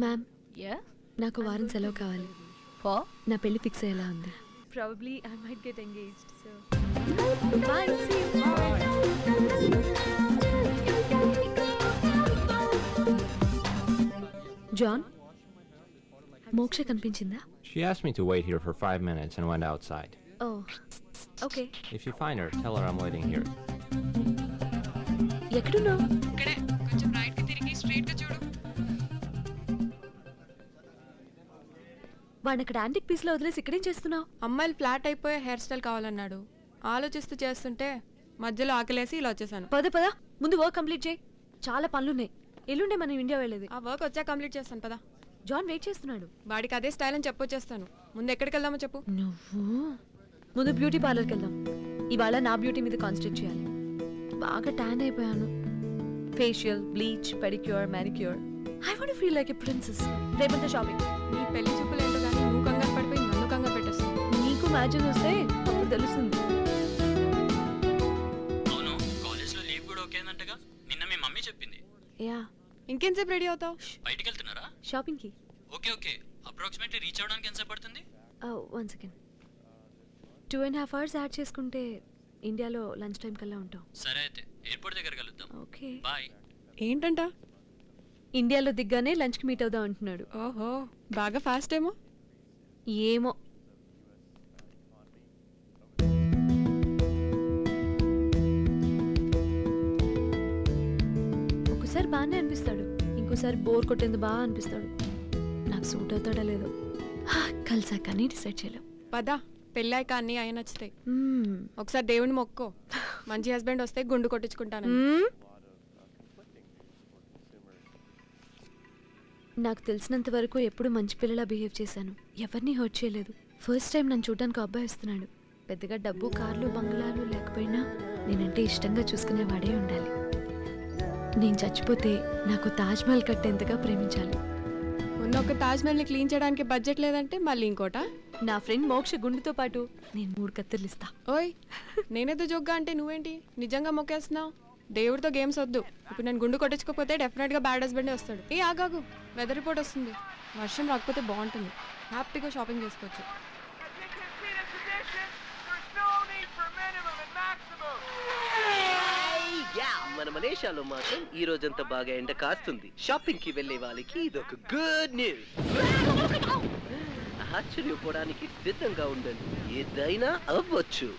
Ma'am నాకు వారం సెలవు కావాలి. నా పెళ్లి ఫిక్స్ అయ్యేలా ఉంది. Probably I might get engaged. So bye. See you. John, Moksha కనిపించిందా? She asked me to wait here for 5 minutes and went outside. Oh, okay. If you find her, tell her I'm waiting here. ఎక్కడున్నావు? ఇక్కడే కొంచెం right కి తిరిగి straight గా చూడు. వాడిని అక్కడ యాంటిక్ పీస్ లో వదిలేసి ఇక్కడేం చేస్తున్నావు? అమ్మాయిలు ఫ్లాట్ అయిపోయే హెయిర్ స్టైల్ కావాలన్నాడు. ఆలోచిస్తూ చేస్తుంటే మధ్యలో ఆకలేసి ఇలా వచ్చేసాను. పద ముందు వర్క్ కంప్లీట్ చేయి. చాలా పనులున్నాయి. ఎల్లుండే మనం ఇండియా వెళ్ళేది. ఆ వర్క్ వచ్చా కంప్లీట్ చేస్తాను పదా. జాన్ వెయిట్ చేస్తున్నాడు. వాడికి అదే స్టైల్ అని చెప్పొచ్చేస్తాను. ముందు ఎక్కడికి వెళ్దామో చెప్పు. నువ్వు ముందు బ్యూటీ పార్లర్కి వెళ్దాం. ఇవాళ నా బ్యూటీ మీద కాన్సన్ట్రేట్ చేయాలి. బాగా ట్యాన్ అయిపోయాను. Facial, bleach, pedicure, manicure. I want to feel like a princess. రేపంతా షాపింగ్. నీ పెళ్లి చూపులు ఏంటో కానీ నువ్వు కంగారు పడిపోయి నన్ను కంగారు పెట్టేస్తావు. నీకు మ్యాచెస్ వస్తే అప్పుడు తెలుస్తుంది. అవును, కాలేజ్లో లీవ్ కూడా ఓకేనంటగా నిన్న మీ మమ్మీ చెప్పింది. యా. ఇంకెంతసేపు రెడీ అవుతావు? బయటికి వెళ్తున్నారా? షాపింగ్ కి. ఓకే. అప్రాక్సిమేట్లీ రీచ్ అవడానికి ఎంతసేపు పడుతుంది? 1 సెకండ్. 2.5 hours యాడ్ చేసుకుంటే ఇండియాలో లంచ్ టైం కల్లా ఉంటాం. సరే అయితే ఎయిర్పోర్ట్ దగ్గర కలుద్దాం. Okay bye. ఏంటంట? ఇండియాలో దిగ్గానే లంచ్కి మీట్ అవుదాం అంటున్నాడు. ఓహో, బాగా ఫాస్ట్ ఏమో. ఏమో. ఒకసారి బాగానే అనిపిస్తాడు, ఇంకోసారి బోర్ కొట్టేందుకు బాగా అనిపిస్తాడు. నాకు సూట్ అవుతాడా లేదో కలిసాకని డిసైడ్ చేయలేం. పదా, పెళ్ళాక అన్నీ అయ్యి నచ్చుతాయి. ఒకసారి దేవుని మొక్కో, మంచి హస్బెండ్ వస్తే గుండు కొట్టించుకుంటాను. నాకు తెలిసినంత వరకు ఎప్పుడు మంచి పిల్లలా బిహేవ్ చేశాను. ఎవరిని హర్ట్ చేయలేదు. ఫస్ట్ టైం నన్ను చూడడానికి అబ్బాయి వస్తున్నాడు. పెద్దగా డబ్బు, కార్లు, బంగ్లాలు లేకపోయినా నేనంటే ఇష్టంగా చూసుకునేవాడే ఉండాలి. నేను చచ్చిపోతే నాకు తాజ్మహల్ కట్టేంతగా ప్రేమించాలి. మొన్న ఒక తాజ్మహల్ని క్లీన్ చేయడానికి బడ్జెట్ లేదంటే మళ్ళీ ఇంకోట. నా ఫ్రెండ్ మోక్ష గుండుతో పాటు నేను 3 కత్తెర్లు ఇస్తా. ఓయ్, నేనేదో జోగ్గా అంటే నువ్వేంటి నిజంగా మొక్కేస్తున్నావు? దేవుడితో గేమ్స్ వద్దు. ఇప్పుడు నేను గుండు కొట్టించుకోకపోతే డెఫినెట్గా బ్యాడ్ హస్బెండే వస్తాడు. ఏ ఆగాగు, వెదర్ రిపోర్ట్ వస్తుంది. వర్షం రాకపోతే బాగుంటుంది. హ్యాపీగా షాపింగ్ చేసుకోవచ్చు. మన మలేషియాలో మాత్రం ఈ రోజంతా బాగా ఎండ కాస్తుంది. షాపింగ్ కి వెళ్లే వాళ్ళకి ఇదొక గుడ్ న్యూస్. ఆశ్చర్యపోవడానికి సిద్ధంగా ఉండండి, ఏదైనా అవ్వచ్చు.